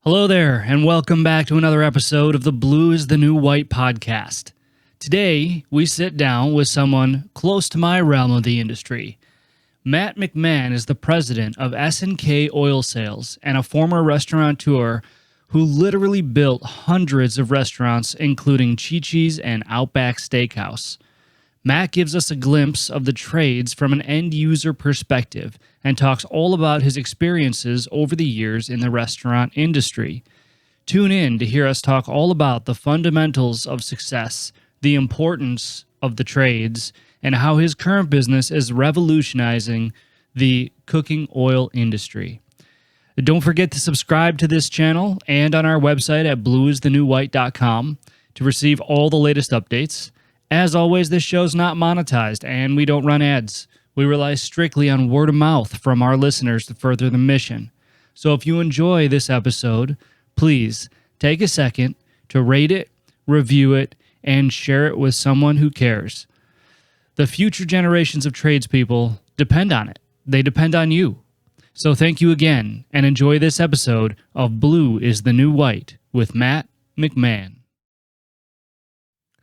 Hello there, and welcome back to another episode of the Blue is the New White podcast. Today, we sit down with someone close to my realm of the industry. Matt McMahon is the president of S&K Oil Sales and a former restaurateur who literally built hundreds of restaurants, including Chi-Chi's and Outback Steakhouse. Matt gives us a glimpse of the trades from an end-user perspective and talks all about his experiences over the years in the restaurant industry. Tune in to hear us talk all about the fundamentals of success, the importance of the trades, and how his current business is revolutionizing the cooking oil industry. Don't forget to subscribe to this channel and on our website at blueisthenewwhite.com to receive all the latest updates. As always, this show's not monetized and we don't run ads. We rely strictly on word of mouth from our listeners to further the mission. So if you enjoy this episode, please take a second to rate it, review it, and share it with someone who cares. The future generations of tradespeople depend on it. They depend on you. So thank you again and enjoy this episode of Blue is the New White with Matt McMahon.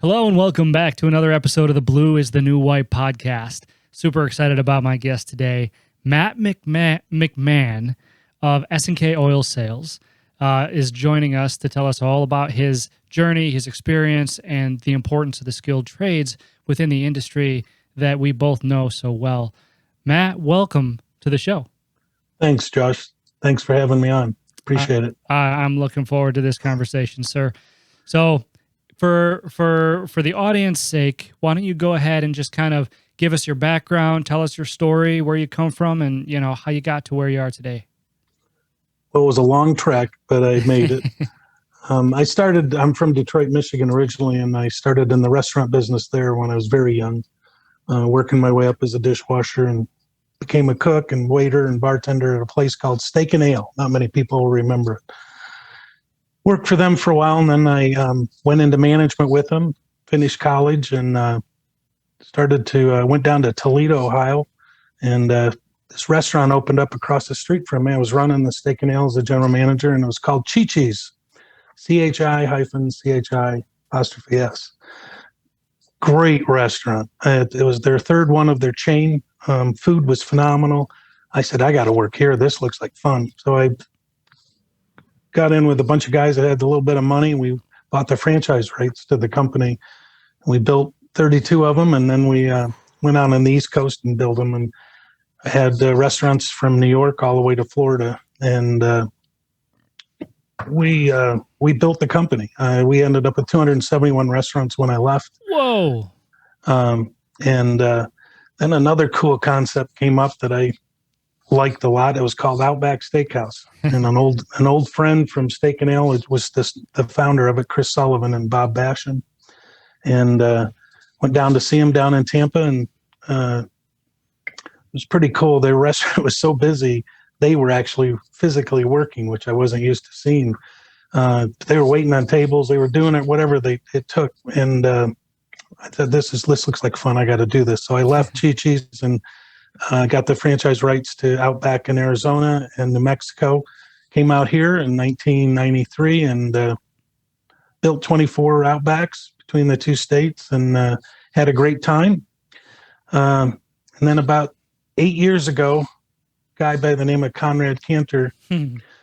Hello and welcome back to another episode of the Blue is the New White podcast. Super excited about my guest today, Matt McMahon of S&K Oil Sales is joining us to tell us all about his journey, his experience, and the importance of the skilled trades within the industry that we both know so well. Matt, welcome to the show. Thanks, Josh. Thanks for having me on. Appreciate it. I'm looking forward to this conversation, sir. So for the audience sake, why don't you go ahead and just kind of give us your background, tell us your story, where you come from, and how you got to where you are today. Well, it was a long trek, but I made it. I'm from Detroit, Michigan originally, and I started in the restaurant business there when I was very young, working my way up as a dishwasher and became a cook and waiter and bartender at a place called Steak Ale. Not many people will remember it. Worked for them for a while, and then I went into management with them, finished college, and went down to Toledo, Ohio, and this restaurant opened up across the street from me. I was running the Steak and Ale as the general manager, and it was called Chi-Chi's, CHI-CHI''S. Great restaurant. It was their third one of their chain. Food was phenomenal. I said, I got to work here. This looks like fun. So I got in with a bunch of guys that had a little bit of money. We bought the franchise rights to the company. We built 32 of them, and then we went out on the East Coast and built them. And I had restaurants from New York all the way to Florida, and we built the company. We ended up with 271 restaurants when I left. Whoa! And then another cool concept came up that I liked a lot. It was called Outback Steakhouse, and an old friend from Steak and Ale was the founder of it, Chris Sullivan and Bob Basham, and went down to see him down in Tampa, and it was pretty cool. Their restaurant was so busy, they were actually physically working, which I wasn't used to seeing. They were waiting on tables, they were doing it, whatever it took, and I said, this looks like fun. I got to do this. So I left Chi-Chi's and got the franchise rights to Outback in Arizona and New Mexico. Came out here in 1993 and built 24 Outbacks between the two states, and had a great time. And then about 8 years ago, a guy by the name of Conrad Cantor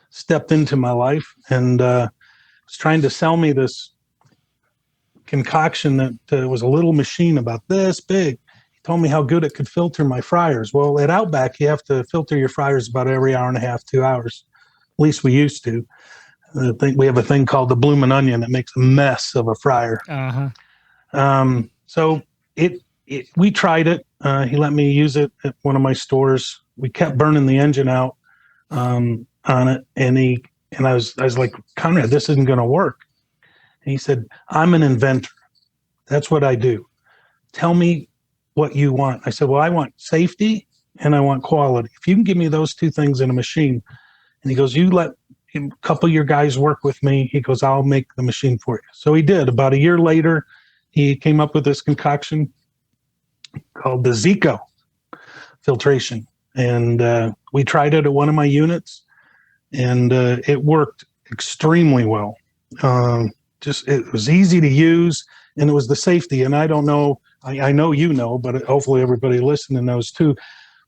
stepped into my life and was trying to sell me this concoction that was a little machine about this big. He told me how good it could filter my fryers. Well, at Outback, you have to filter your fryers about every hour and a half, 2 hours. At least we used to. I think we have a thing called the bloomin' onion that makes a mess of a fryer. So we tried it. He let me use it at one of my stores. We kept burning the engine out on it, and I was like, Conrad, this isn't going to work. And he said, I'm an inventor. That's what I do. Tell me what you want. I said, well, I want safety and I want quality. If you can give me those two things in a machine. And he goes, you let a couple of your guys work with me. He goes, I'll make the machine for you. So he did. About a year later, he came up with this concoction called the SNK Filtration. And we tried it at one of my units, and it worked extremely well. Just it was easy to use, and it was the safety. And I don't know, I know you know, but hopefully everybody listening knows too.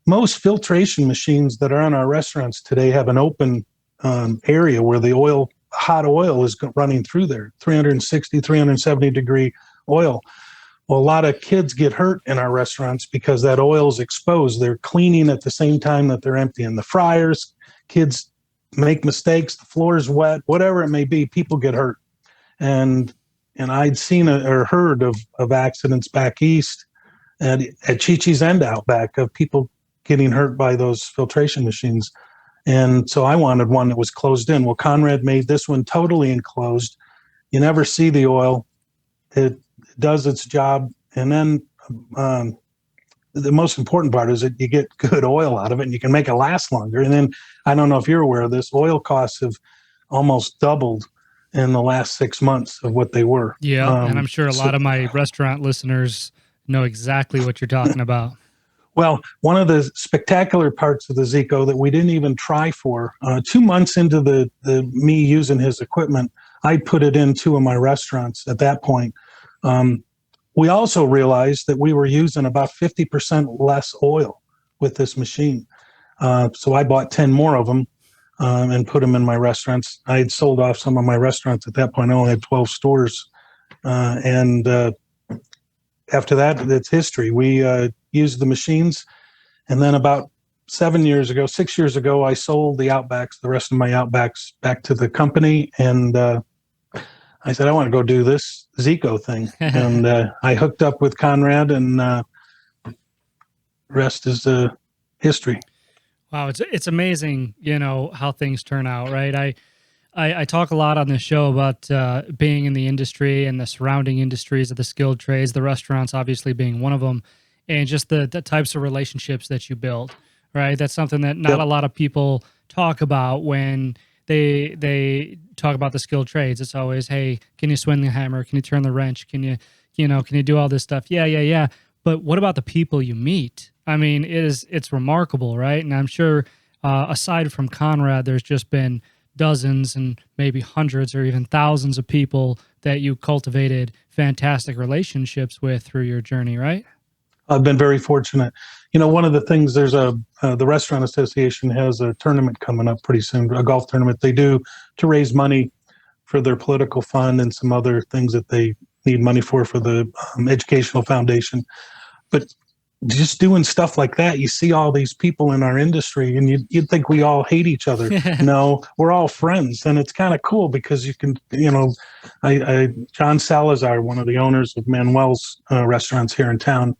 Most filtration machines that are in our restaurants today have an open area where the hot oil is running through there, 360, 370 degree oil. Well, a lot of kids get hurt in our restaurants because that oil is exposed. They're cleaning at the same time that they're emptying the fryers. Kids make mistakes. The floor is wet, whatever it may be. People get hurt. And I'd seen or heard of accidents back east at Chi-Chi's and Outback of people getting hurt by those filtration machines. And so I wanted one that was closed in. Well, Conrad made this one totally enclosed. You never see the oil. It does its job. And then the most important part is that you get good oil out of it and you can make it last longer. And then, I don't know if you're aware of this, oil costs have almost doubled in the last 6 months of what they were. Yeah, and I'm sure a lot of my restaurant listeners know exactly what you're talking about. Well, one of the spectacular parts of the Zico that we didn't even try for, 2 months into the me using his equipment, I put it in 2 of my restaurants at that point. We also realized that we were using about 50% less oil with this machine. So I bought 10 more of them and put them in my restaurants. I had sold off some of my restaurants at that point. I only had 12 stores. After that, it's history. We used the machines. And then about 6 years ago, I sold the rest of my Outbacks back to the company. And I said, I want to go do this Zico thing. And I hooked up with Conrad, and rest is history. Wow, it's amazing, how things turn out, right? I talk a lot on this show about being in the industry and the surrounding industries of the skilled trades, the restaurants obviously being one of them, and just the types of relationships that you build, right? That's something that not a lot of people talk about when they talk about the skilled trades. It's always, hey, can you swing the hammer? Can you turn the wrench? Can you do all this stuff? Yeah. But what about the people you meet? I mean, it's remarkable, right? And I'm sure aside from Conrad, there's just been dozens and maybe hundreds or even thousands of people that you cultivated fantastic relationships with through your journey, right? I've been very fortunate. One of the things, there's the Restaurant Association has a tournament coming up pretty soon, a golf tournament they do to raise money for their political fund and some other things that they need money for the educational foundation. But just doing stuff like that, you see all these people in our industry and you'd think we all hate each other. No, we're all friends. And it's kind of cool because you can, John Salazar, one of the owners of Manuel's restaurants here in town,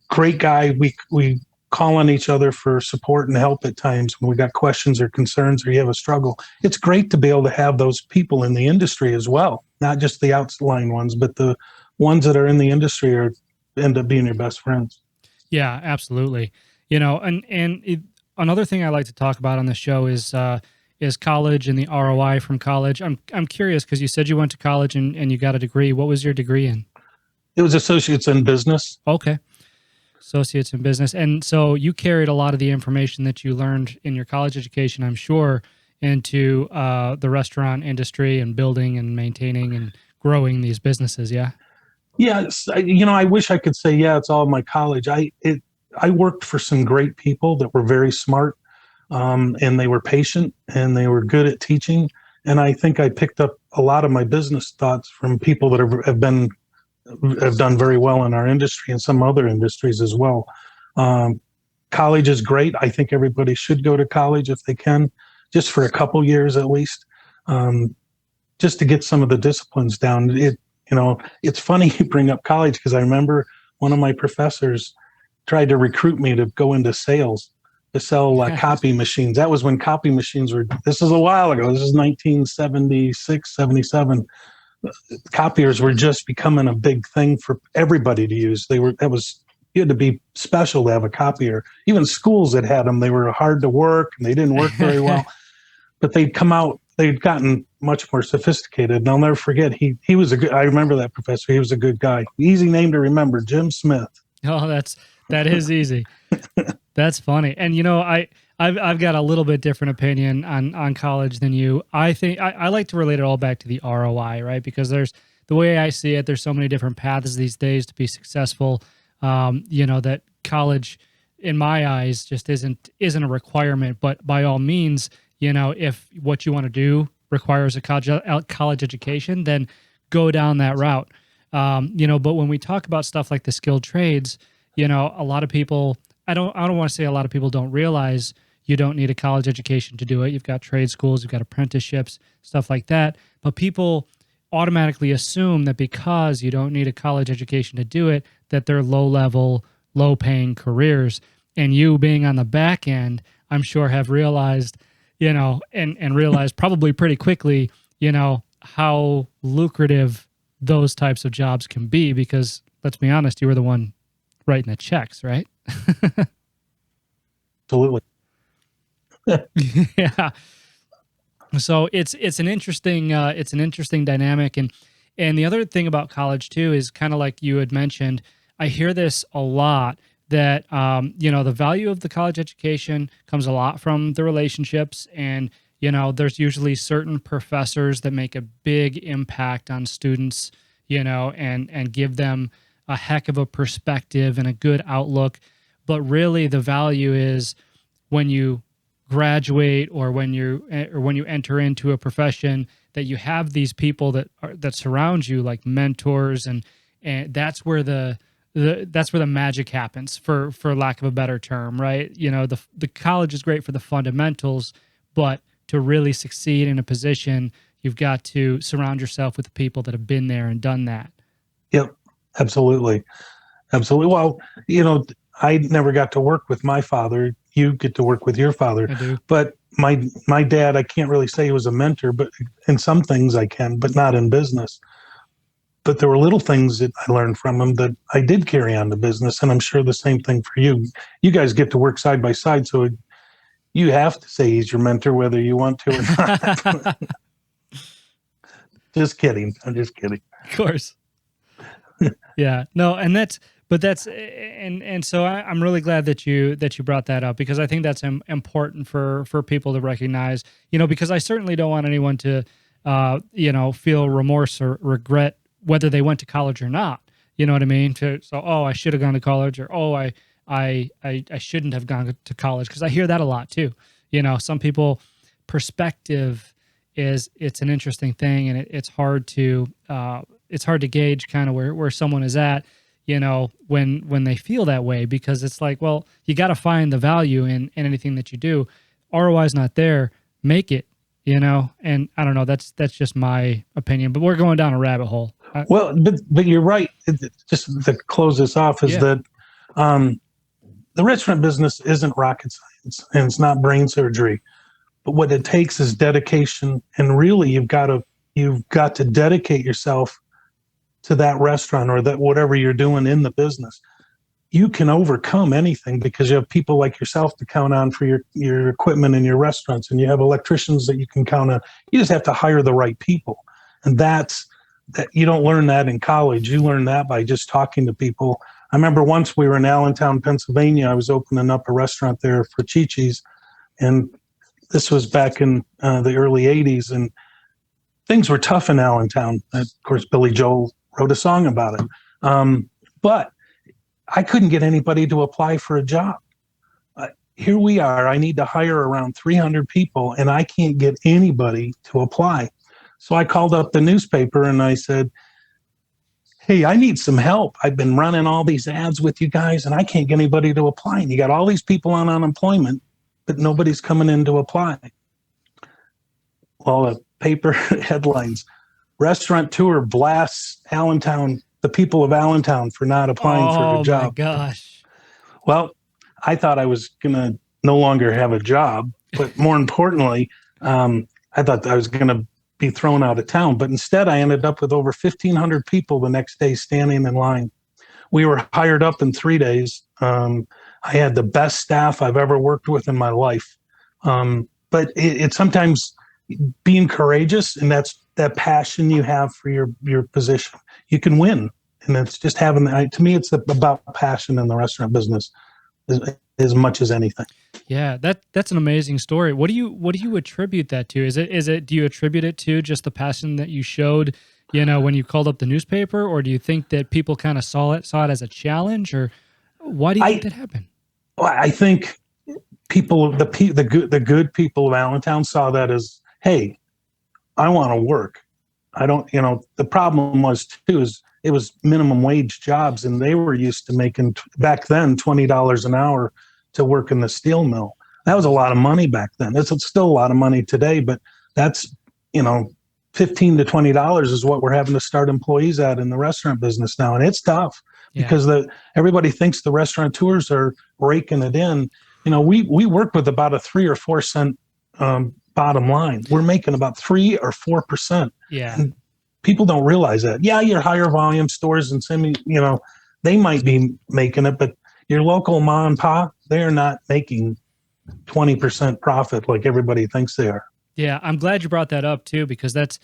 great guy. We call on each other for support and help at times when we got questions or concerns or you have a struggle. It's great to be able to have those people in the industry as well, not just the outlying ones, but the ones that are in the industry end up being your best friends. Yeah, absolutely. Another thing I like to talk about on the show is college and the ROI from college. I'm curious because you said you went to college and you got a degree. What was your degree in? It was associates in business. Okay. Associates in business. And so you carried a lot of the information that you learned in your college education, I'm sure, into the restaurant industry and building and maintaining and growing these businesses. Yeah. Yes. I wish I could say, yeah, it's all my college. I worked for some great people that were very smart, and they were patient and they were good at teaching. And I think I picked up a lot of my business thoughts from people that have done very well in our industry and some other industries as well. College is great. I think everybody should go to college if they can, just for a couple years at least, just to get some of the disciplines down. It's funny you bring up college because I remember one of my professors tried to recruit me to go into sales to sell copy machines. That was when copy machines this is a while ago. This is 1976, 77. Copiers were just becoming a big thing for everybody to use. You had to be special to have a copier. Even schools that had them, they were hard to work and they didn't work very well. But they'd gotten much more sophisticated. And I'll never forget, I remember that professor. He was a good guy. Easy name to remember, Jim Smith. Oh, that is easy. That's funny. And I've got a little bit different opinion on college than you. I think I like to relate it all back to the ROI, right? Because the way I see it, there's so many different paths these days to be successful. That college, in my eyes, just isn't a requirement. But by all means, if what you want to do requires a college education, then go down that route. But when we talk about stuff like the skilled trades, a lot of people, I don't want to say a lot of people don't realize you don't need a college education to do it. You've got trade schools, you've got apprenticeships, stuff like that. But people automatically assume that because you don't need a college education to do it, that they're low-level, low-paying careers. And you being on the back end, I'm sure have realized, and realized probably pretty quickly, how lucrative those types of jobs can be, because let's be honest, you were the one writing the checks, right? Absolutely. Yeah. So it's an interesting dynamic, and the other thing about college too is kind of like you had mentioned. I hear this a lot that the value of the college education comes a lot from the relationships, and there's usually certain professors that make a big impact on students, and give them a heck of a perspective and a good outlook. But really the value is when you graduate or when you enter into a profession, that you have these people that surround you like mentors, and that's where the magic happens, for lack of a better term, right? The college is great for the fundamentals, but to really succeed in a position, you've got to surround yourself with the people that have been there and done that. Yep, absolutely. Absolutely. Well, I never got to work with my father. You get to work with your father. I do. But my dad, I can't really say he was a mentor, but in some things I can, but not in business. But there were little things that I learned from him that I did carry on to business, and I'm sure the same thing for you. You guys get to work side by side, so you have to say he's your mentor whether you want to or not. Just kidding. I'm just kidding. Of course. Yeah. No, and so I'm really glad that you brought that up, because I think that's important for people to recognize, because I certainly don't want anyone to, feel remorse or regret whether they went to college or not. You know what I mean? I should have gone to college, or, I shouldn't have gone to college. Cause I hear that a lot too. Some people, perspective it's an interesting thing, and it's hard to gauge kind of where someone is at, when they feel that way, because it's like, well, you got to find the value in anything that you do. ROI is not there, make it, and I don't know, that's just my opinion, but we're going down a rabbit hole. Well, but you're right. Just to close this off is that the restaurant business isn't rocket science, and it's not brain surgery. But what it takes is dedication, and really you've got to dedicate yourself to that restaurant or that whatever you're doing in the business. You can overcome anything because you have people like yourself to count on for your equipment in your restaurants, and you have electricians that you can count on. You just have to hire the right people, and that you don't learn that in college. You learn that by just talking to people. I remember once we were in Allentown, Pennsylvania. I was opening up a restaurant there for Chi-Chi's, and this was back in the early 80s, and things were tough in Allentown. Of course, Billy Joel wrote a song about it. But I couldn't get anybody to apply for a job. Here we are. I need to hire around 300 people, and I can't get anybody to apply. So I called up the newspaper, and I said, hey, I need some help. I've been running all these ads with you guys, and I can't get anybody to apply. And you got all these people on unemployment, but nobody's coming in to apply. Well, the paper headlines, restaurateur blasts Allentown, the people of Allentown, for not applying for a job. Oh, my gosh. Well, I thought I was going to no longer have a job, but more importantly, I thought I was going to be thrown out of town. But instead, I ended up with over 1,500 people the next day standing in line. We were hired up in 3 days. I had the best staff I've ever worked with in my life. But it's sometimes being courageous, and that's that passion you have for your position. You can win, and it's just having. To me, it's about passion in the restaurant business. as much as anything. Yeah, that's an amazing story. What do you attribute that to? Do you attribute it to just the passion that you showed, when you called up the newspaper, or do you think that people kind of saw it as a challenge, or why do you think that happened? I think people, the good people of Allentown saw that as, hey, I want to work. I don't, the problem was too, is it was minimum wage jobs, and they were used to making back then $20 an hour to work in the steel mill. That was a lot of money back then. It's still a lot of money today, but that's, $15 to $20 is what we're having to start employees at in the restaurant business now. And it's tough because everybody thinks the restaurateurs are raking it in. We work with about a 3 or 4 cent bottom line. We're making about 3 or 4%. Yeah. And people don't realize that. Yeah, your higher volume stores and they might be making it, but your local mom and pop, they're not making 20% profit like everybody thinks they are. Yeah, I'm glad you brought that up too, because that's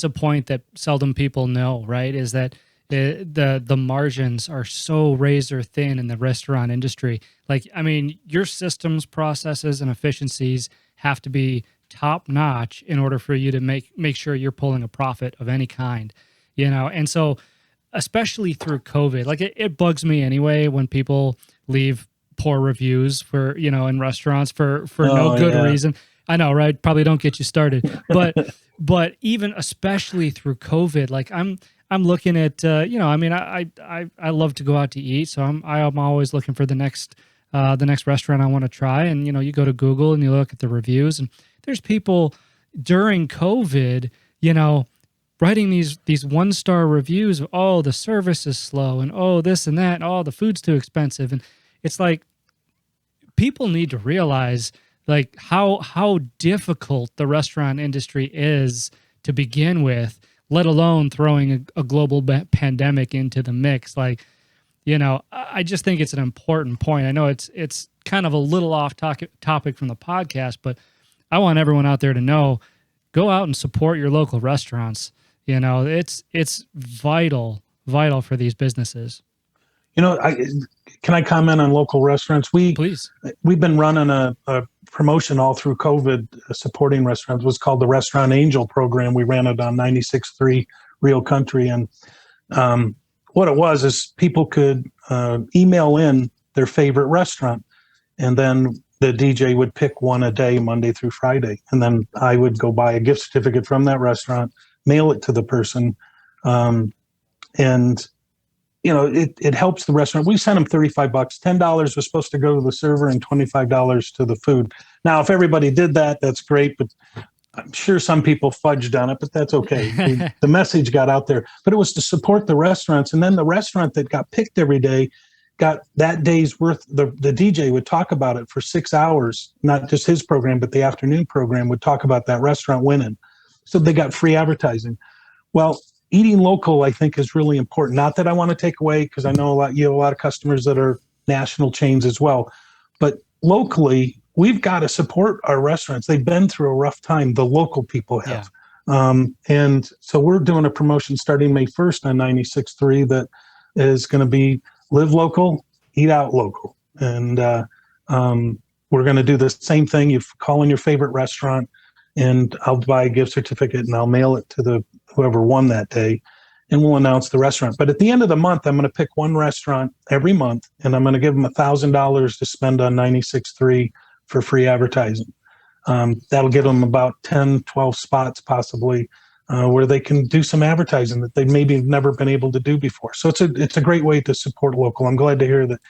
a point that seldom people know, right? Is that the margins are so razor thin in the restaurant industry. Like, I mean, your systems, processes, and efficiencies have to be top notch in order for you to make sure you're pulling a profit of any kind, And so, especially through COVID, like it bugs me anyway when people leave poor reviews for, in restaurants for no good reason. I know, right? Probably don't get you started, but even especially through COVID, like I'm looking at, I love to go out to eat. So I'm always looking for the next restaurant I want to try. And, you go to Google and you look at the reviews, and there's people during COVID, writing these 1-star reviews of, oh, the service is slow, and oh, this and that, and oh, the food's too expensive. And it's like, people need to realize like how difficult the restaurant industry is to begin with, let alone throwing a global pandemic into the mix. Like, I just think it's an important point. I know it's kind of a little off topic from the podcast, but I want everyone out there to know, go out and support your local restaurants. It's vital for these businesses. Can I comment on local restaurants? Please. We've been running a promotion all through COVID, supporting restaurants. It was called the Restaurant Angel Program. We ran it on 96.3 Real Country. And what it was is people could email in their favorite restaurant, and then the DJ would pick one a day, Monday through Friday. And then I would go buy a gift certificate from that restaurant, mail it to the person. It helps the restaurant. We sent them $35. $10 was supposed to go to the server and $25 to the food. Now, if everybody did that, that's great, but I'm sure some people fudged on it, but that's okay. The message got out there, but it was to support the restaurants. And then the restaurant that got picked every day got that day's worth. The DJ would talk about it for 6 hours, not just his program, but the afternoon program would talk about that restaurant winning. So they got free advertising. Well, eating local, I think, is really important. Not that I want to take away, because I know you have a lot of customers that are national chains as well. But locally, we've got to support our restaurants. They've been through a rough time. The local people have. Yeah. And so we're doing a promotion starting May 1st on 96.3 that is going to be live local, eat out local. And we're going to do the same thing. You call in your favorite restaurant, and I'll buy a gift certificate and I'll mail it to whoever won that day, and we'll announce the restaurant. But at the end of the month, I'm going to pick one restaurant every month, and I'm going to give them $1,000 to spend on 96.3 for free advertising. That'll get them about 10, 12 spots possibly where they can do some advertising that they maybe never been able to do before. So it's a great way to support local. I'm glad to hear that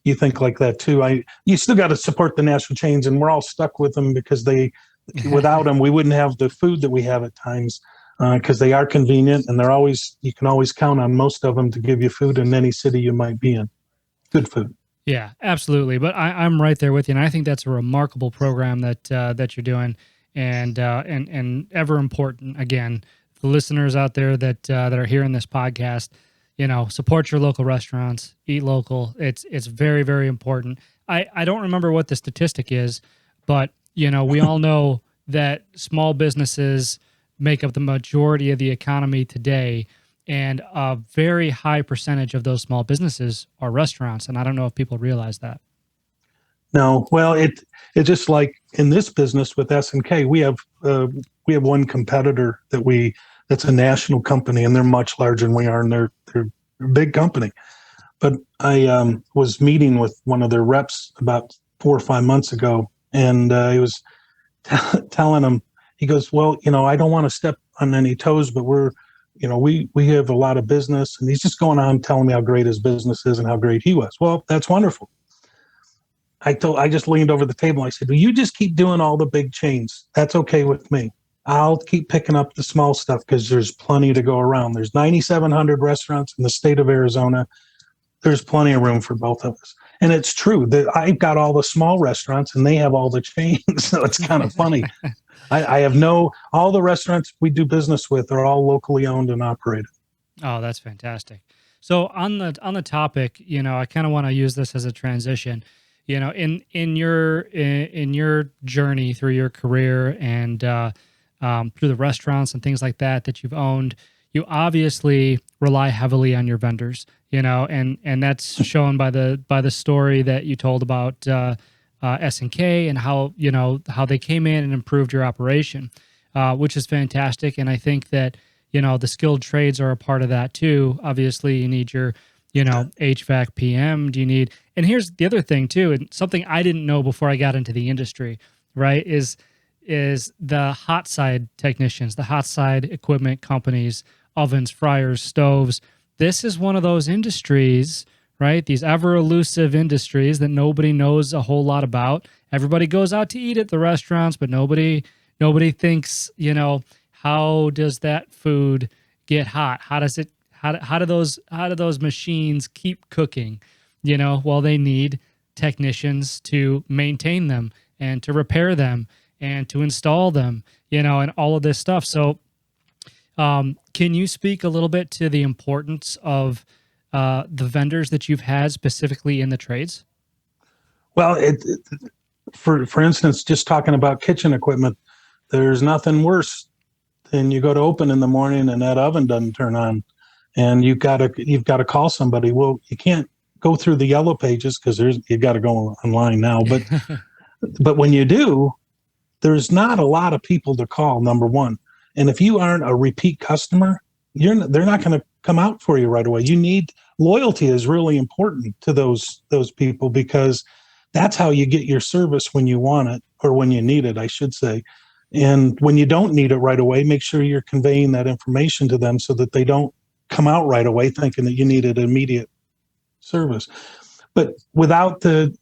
you think like that too. You still got to support the national chains, and we're all stuck with them because without them, we wouldn't have the food that we have at times. Because they are convenient, and you can always count on most of them to give you food in any city you might be in. Good food. Yeah, absolutely. But I'm right there with you, and I think that's a remarkable program that you're doing, and ever important. Again, the listeners out there that are hearing this podcast, support your local restaurants, eat local. It's very, very important. I don't remember what the statistic is, but we all know that small businesses make up the majority of the economy today, and a very high percentage of those small businesses are restaurants. And I don't know if people realize that. No. Well, it just like in this business with SNK, we have one competitor that's a national company, and they're much larger than we are, and they're a big company. But I was meeting with one of their reps about 4 or 5 months ago, and he was telling him, he goes, well, I don't want to step on any toes, but we have a lot of business, and he's just going on telling me how great his business is and how great he was. Well, that's wonderful. I just leaned over the table. And I said, well, you just keep doing all the big chains. That's okay with me. I'll keep picking up the small stuff because there's plenty to go around. There's 9,700 restaurants in the state of Arizona. There's plenty of room for both of us. And it's true that I've got all the small restaurants and they have all the chains. So it's kind of funny. I have all the restaurants we do business with are all locally owned and operated. Oh, that's fantastic. So on the topic, I kind of want to use this as a transition. In your journey through your career and through the restaurants and things like that you've owned, you obviously rely heavily on your vendors, and that's shown by the story that you told about SNK and how they came in and improved your operation, which is fantastic. And I think that the skilled trades are a part of that too. Obviously, you need your HVAC PM. And here's the other thing too, and something I didn't know before I got into the industry, right, is the hot side technicians, the hot side equipment companies, ovens, fryers, stoves. This is one of those industries, right? These ever elusive industries that nobody knows a whole lot about. Everybody goes out to eat at the restaurants, but nobody thinks, how does that food get hot? How do those machines keep cooking? Well, they need technicians to maintain them and to repair them and to install them, and all of this stuff. So can you speak a little bit to the importance of the vendors that you've had specifically in the trades? Well, for instance, just talking about kitchen equipment, there's nothing worse than you go to open in the morning and that oven doesn't turn on, and you've got to call somebody. Well, you can't go through the yellow pages because you got to go online now. But when you do, there's not a lot of people to call. Number one, and if you aren't a repeat customer, they're not going to come out for you right away. Loyalty is really important to those people, because that's how you get your service when you want it, or when you need it, I should say. And when you don't need it right away, make sure you're conveying that information to them so that they don't come out right away thinking that you needed immediate service. But without the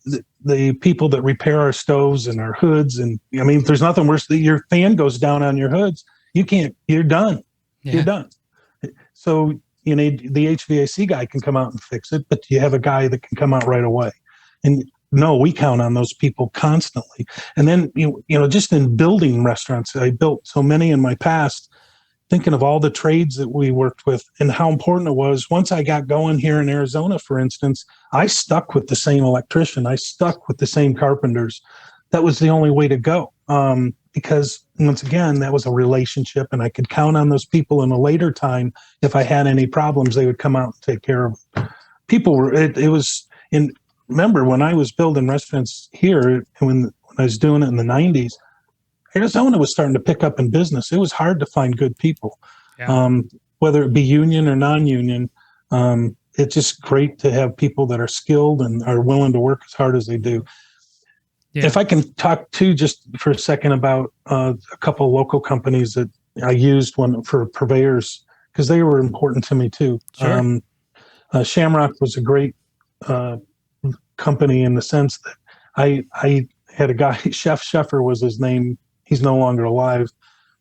people that repair our stoves and our hoods, and there's nothing worse than your fan goes down on your hoods. You're done. Yeah. You're done. So the HVAC guy can come out and fix it, but you have a guy that can come out right away. And no, we count on those people constantly. And then, just in building restaurants, I built so many in my past, thinking of all the trades that we worked with and how important it was. Once I got going here in Arizona, for instance, I stuck with the same electrician. I stuck with the same carpenters. That was the only way to go. Because once again, that was a relationship, and I could count on those people in a later time. If I had any problems, they would come out and take care of them. Remember when I was building restaurants here, when I was doing it in the 90s, Arizona was starting to pick up in business. It was hard to find good people, whether it be union or non-union. It's just great to have people that are skilled and are willing to work as hard as they do. Yeah. If I can talk too, just for a second, about a couple of local companies that I used for purveyors, because they were important to me too. Sure. Shamrock was a great company in the sense that I had a guy, Chef Sheffer was his name. He's no longer alive,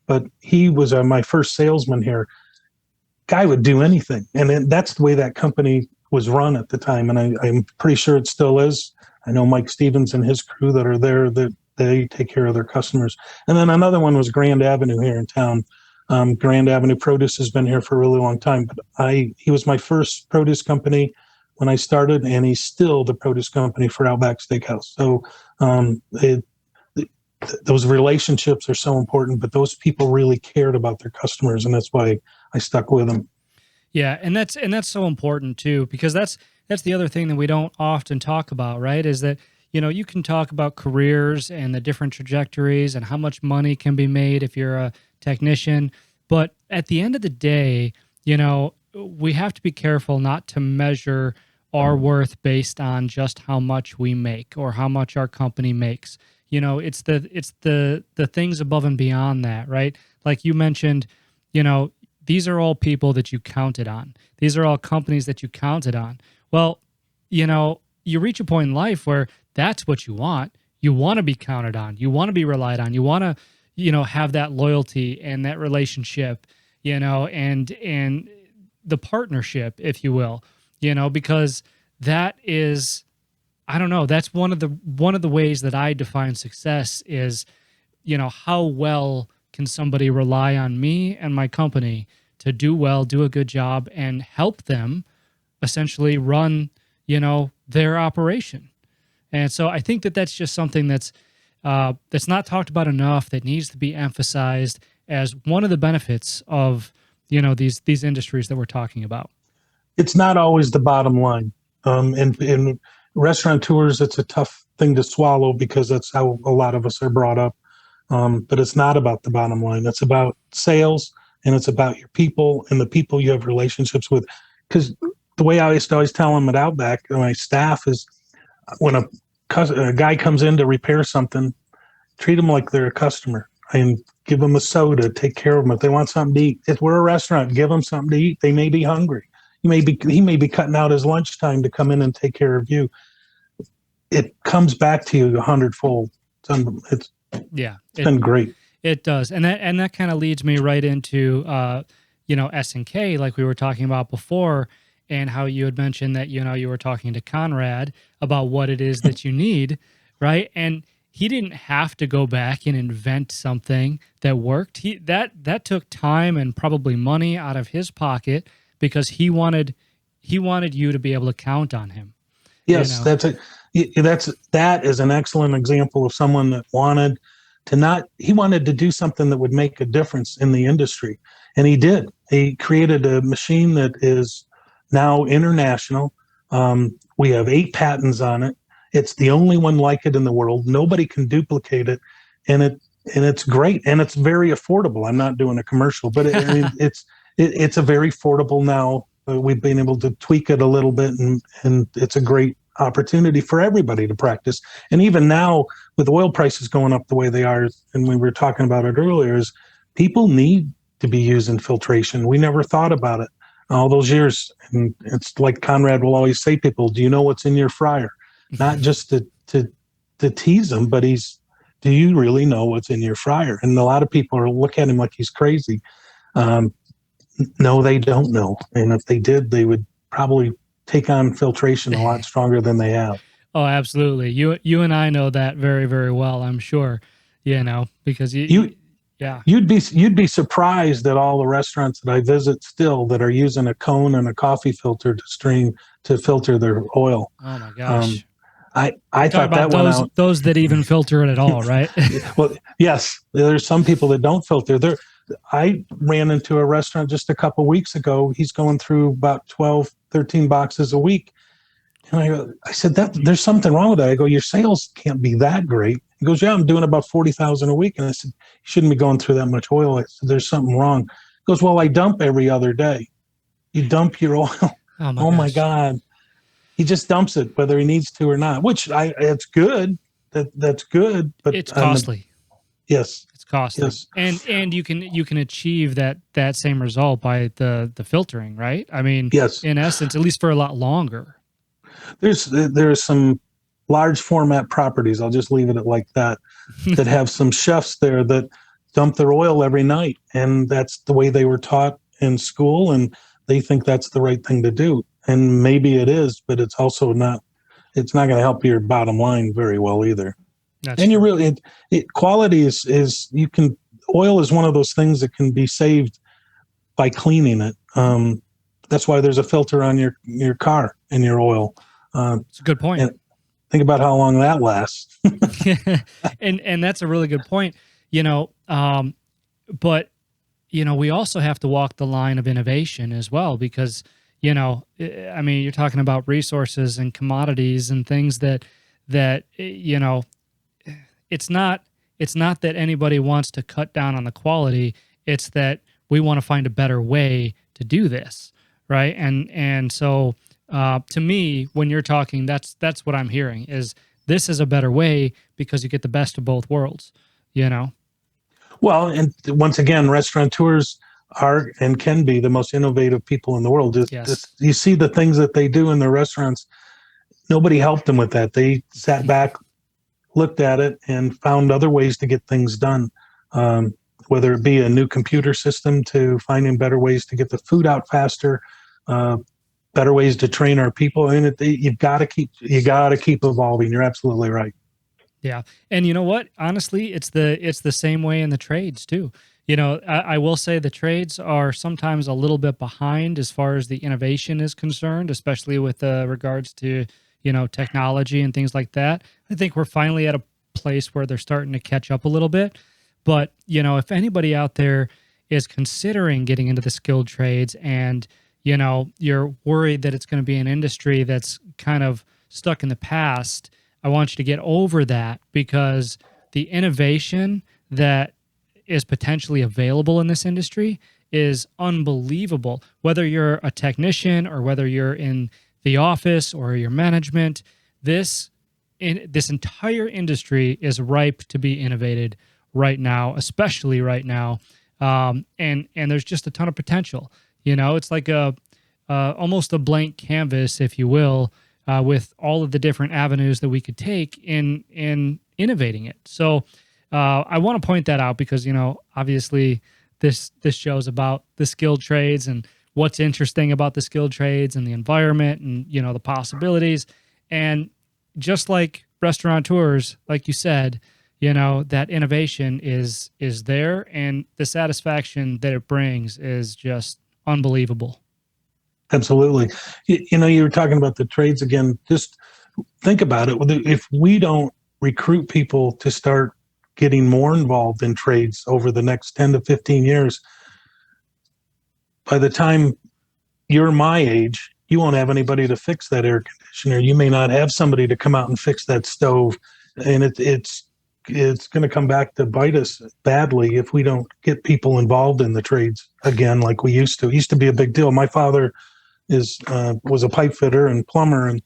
but he was my first salesman here. Guy would do anything. And that's the way that company was run at the time. And I'm pretty sure it still is. I know Mike Stevens and his crew that are there, that they take care of their customers. And then another one was Grand Avenue here in town. Grand Avenue Produce has been here for a really long time, but he was my first produce company when I started, and he's still the produce company for Outback Steakhouse. So those relationships are so important, but those people really cared about their customers, and that's why I stuck with them. Yeah, and that's so important too, because that's the other thing that we don't often talk about, right? Is that you can talk about careers and the different trajectories and how much money can be made if you're a technician. But at the end of the day, we have to be careful not to measure our worth based on just how much we make or how much our company makes. It's the things above and beyond that, right? Like you mentioned, these are all people that you counted on. These are all companies that you counted on. Well, you reach a point in life where that's what you want. You want to be counted on. You want to be relied on. You want to, have that loyalty and that relationship, and the partnership, if you will, because that is, I don't know, that's one of the ways that I define success is, how well can somebody rely on me and my company to do well, do a good job, and help them essentially run, their operation. And so I think that that's just something that's not talked about enough, that needs to be emphasized as one of the benefits of, these industries that we're talking about. It's not always the bottom line. In restaurateurs, it's a tough thing to swallow because that's how a lot of us are brought up. But it's not about the bottom line. It's about sales, and it's about your people and the people you have relationships with. Because the way I used to always tell them at Outback, my staff, is when a guy comes in to repair something, treat them like they're a customer and give them a soda, take care of them. If they want something to eat, if we're a restaurant, give them something to eat. They may be hungry. He may be cutting out his lunchtime to come in and take care of you. It comes back to you 100-fold. It's been great. It does. And that kind of leads me right into, S&K, like we were talking about before, and how you had mentioned that, you were talking to Conrad about what it is that you need, right? And he didn't have to go back and invent something that worked. That took time and probably money out of his pocket because he wanted you to be able to count on him. Yes, that is an excellent example of someone that wanted to do something that would make a difference in the industry. And he did. He created a machine that is now international. We have 8 patents on it. It's the only one like it in the world. Nobody can duplicate it. And it's great. And it's very affordable. I'm not doing a commercial, but it's a very affordable now. We've been able to tweak it a little bit, and it's a great opportunity for everybody to practice. And even now, with oil prices going up the way they are, and we were talking about it earlier, is people need to be using filtration. We never thought about it all those years. And it's like Conrad will always say, people, do you know what's in your fryer? Not just to tease them, but do you really know what's in your fryer? And a lot of people are look at him like he's crazy. No, they don't know. And if they did, they would probably take on filtration a lot stronger than they have. Oh, absolutely. You and I know that very, very well, I'm sure, because you'd be surprised at all the restaurants that I visit still that are using a cone and a coffee filter to filter their oil. Oh my gosh. I thought that went out. Those that even filter it at all, right? Well, yes, there's some people that don't filter. I ran into a restaurant just a couple weeks ago. He's going through about 12, 13 boxes a week. And I said, there's something wrong with that. I go, your sales can't be that great. He goes, yeah, I'm doing about 40,000 a week. And I said, you shouldn't be going through that much oil. I said, there's something wrong. He goes, well, I dump every other day. You dump your oil. Oh my God. He just dumps it, whether he needs to or not, which it's good. That's good. But it's costly. Yes. It's costly. Yes. And you can achieve that same result by the filtering, right? I mean, yes. In essence, at least for a lot longer. There's some large format properties, I'll just leave it at like that have some chefs there that dump their oil every night. And that's the way they were taught in school. And they think that's the right thing to do. And maybe it is, but it's also not. It's not going to help your bottom line very well either. That's and true. you really quality is you can. Oil is one of those things that can be saved by cleaning it. That's why there's a filter on your car and your oil. It's a good point. And think about how long that lasts. and that's a really good point. But we also have to walk the line of innovation as well, because I mean, you're talking about resources and commodities and things that that, it's not that anybody wants to cut down on the quality. It's that we want to find a better way to do this, right? And so to me, when you're talking, that's what I'm hearing is this is a better way because you get the best of both worlds, Well, and once again, restaurateurs are and can be the most innovative people in the world. You see the things that they do in their restaurants. Nobody helped them with that. They sat back, looked at it, and found other ways to get things done. Whether it be a new computer system to finding better ways to get the food out faster, better ways to train our people. And you got to keep evolving. You're absolutely right. Yeah. And you know what? Honestly, it's the same way in the trades too. I will say the trades are sometimes a little bit behind as far as the innovation is concerned, especially with regards to, technology and things like that. I think we're finally at a place where they're starting to catch up a little bit. But, if anybody out there is considering getting into the skilled trades and, you're worried that it's going to be an industry that's kind of stuck in the past, I want you to get over that because the innovation that is potentially available in this industry is unbelievable. Whether you're a technician or whether you're in the office or your management, this entire industry is ripe to be innovated right now, especially right now. And there's just a ton of potential. It's like almost a blank canvas, if you will, with all of the different avenues that we could take in innovating it. So I want to point that out because, obviously this show is about the skilled trades and what's interesting about the skilled trades and the environment and, the possibilities. And just like restaurateurs, like you said, that innovation is there and the satisfaction that it brings is just unbelievable. Absolutely. You were talking about the trades again. Just think about it. If we don't recruit people to start getting more involved in trades over the next 10 to 15 years, by the time you're my age, you won't have anybody to fix that air conditioner. You may not have somebody to come out and fix that stove. And it's going to come back to bite us badly if we don't get people involved in the trades again like we used to. It used to be a big deal. My father was a pipe fitter and plumber, and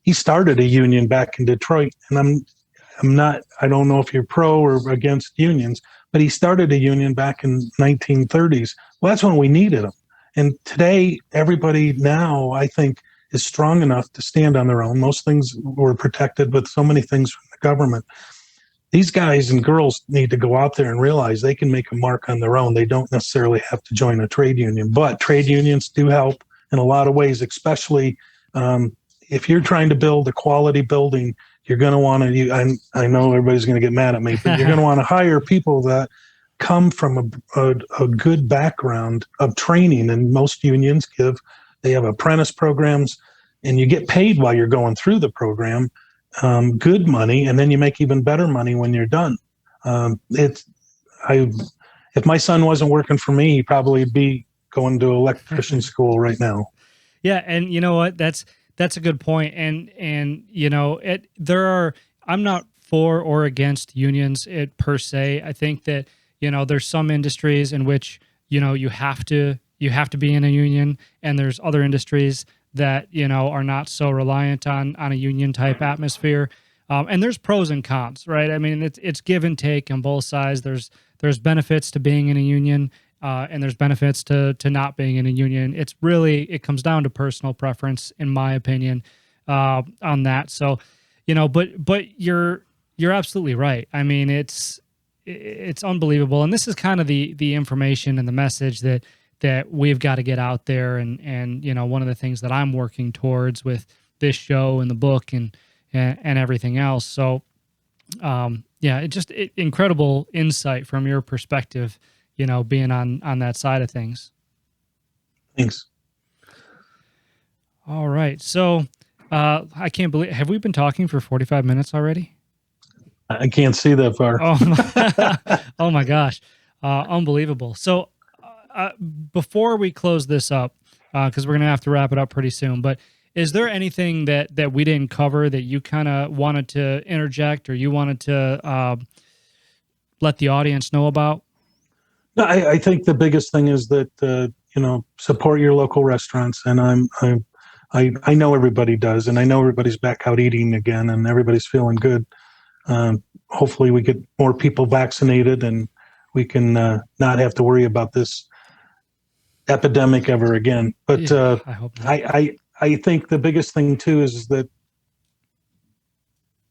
he started a union back in Detroit. And I don't know if you're pro or against unions, but he started a union back in 1930s. Well, that's when we needed them. And today, everybody now, I think, is strong enough to stand on their own. Most things were protected with so many things from the government. These guys and girls need to go out there and realize they can make a mark on their own. They don't necessarily have to join a trade union, but trade unions do help in a lot of ways, especially if you're trying to build a quality building. You're going to want to, I know everybody's going to get mad at me, but you're going to want to hire people that come from a good background of training. And most unions they have apprentice programs, and you get paid while you're going through the program, good money, and then you make even better money when you're done. If my son wasn't working for me, he'd probably be going to electrician school right now. Yeah. And you know what? That's a good point. And I'm not for or against unions per se. I think that, there's some industries in which, you have to be in a union, and there's other industries that, are not so reliant on a union type atmosphere. And there's pros and cons, right? I mean, it's give and take on both sides. There's benefits to being in a union, and there's benefits to not being in a union. It comes down to personal preference, in my opinion, on that. So, but you're absolutely right. I mean, it's unbelievable. And this is kind of the information and the message that we've got to get out there. And, one of the things that I'm working towards with this show and the book and everything else. So, incredible insight from your perspective, being on that side of things. Thanks. All right. So, I can't believe, have we been talking for 45 minutes already? I can't see that far. Oh my gosh. Unbelievable. So, before we close this up, because we're going to have to wrap it up pretty soon, but Is there anything that we didn't cover that you kind of wanted to interject or you wanted to let the audience know about? No, I think the biggest thing is that support your local restaurants, and I know everybody does, and I know everybody's back out eating again, and everybody's feeling good. Hopefully, we get more people vaccinated, and we can not have to worry about this epidemic ever again. But Yeah, I hope not. I think the biggest thing too is that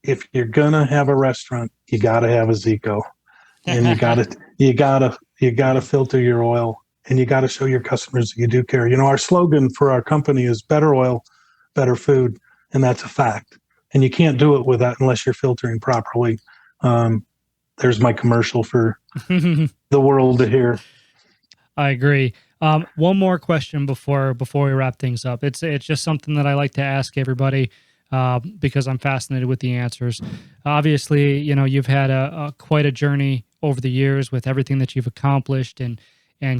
if you're gonna have a restaurant, you got to have a Zico, and you gotta filter your oil, and you got to show your customers that you do care. Our slogan for our company is better oil, better food, and that's a fact. And you can't do it with that unless you're filtering properly. There's my commercial for the world to hear. I agree. One more question before we wrap things up. It's just something that I like to ask everybody because I'm fascinated with the answers. Obviously, you've had a quite a journey over the years with everything that you've accomplished and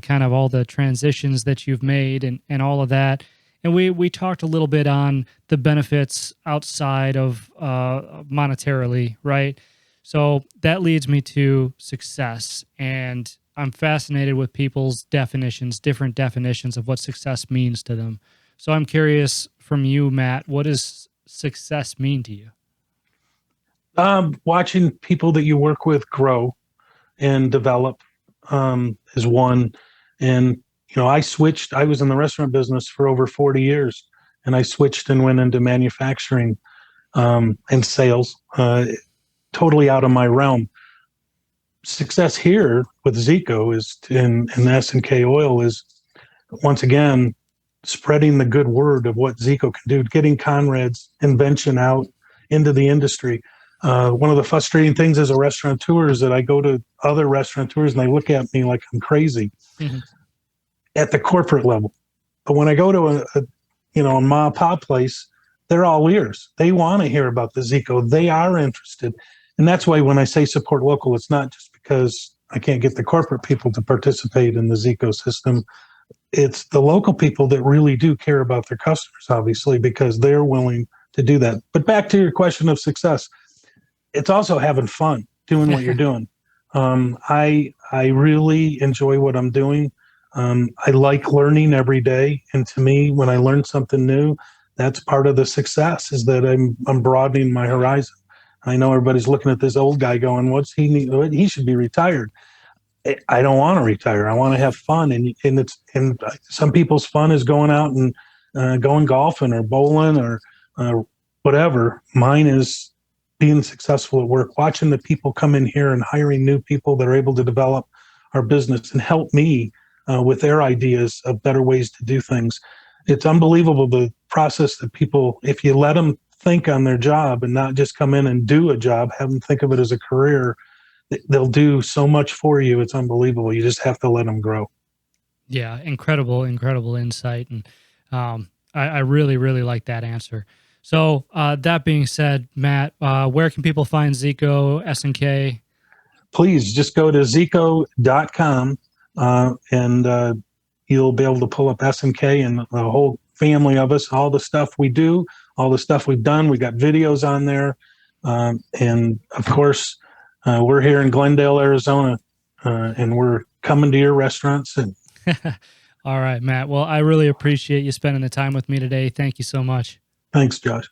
kind of all the transitions that you've made and all of that. And we talked a little bit on the benefits outside of monetarily, right? So that leads me to success. And I'm fascinated with people's different definitions of what success means to them. So I'm curious from you, Matt, what does success mean to you? Watching people that you work with grow and develop is one. And, I switched. I was in the restaurant business for over 40 years, and I switched and went into manufacturing and sales, totally out of my realm. Success here with Zico is in S&K Oil is, once again, spreading the good word of what Zico can do, getting Conrad's invention out into the industry. One of the frustrating things as a restaurateur is that I go to other restaurateurs and they look at me like I'm crazy at the corporate level. But when I go to a mom and pop place, they're all ears. They want to hear about the Zico. They are interested. And that's why when I say support local, it's not just because I can't get the corporate people to participate in the Zico system. It's the local people that really do care about their customers, obviously, because they're willing to do that. But back to your question of success, it's also having fun doing what you're doing. I really enjoy what I'm doing. I like learning every day. And to me, when I learn something new, that's part of the success, is that I'm broadening my horizon. I know everybody's looking at this old guy going, what's he need? He should be retired. I don't want to retire. I want to have fun. And some people's fun is going out and going golfing or bowling or whatever. Mine is being successful at work, watching the people come in here and hiring new people that are able to develop our business and help me with their ideas of better ways to do things. It's unbelievable the process that people, if you let them think on their job and not just come in and do a job, have them think of it as a career, they'll do so much for you. It's unbelievable. You just have to let them grow. Yeah, incredible insight. And I really, really like that answer. So that being said, Matt, where can people find Zico, SNK? Please just go to zico.com and you'll be able to pull up SNK and the whole family of us, all the stuff we do, all the stuff we've done. We got videos on there. And of course, we're here in Glendale, Arizona, and we're coming to your restaurants. And all right, Matt. Well, I really appreciate you spending the time with me today. Thank you so much. Thanks, Josh.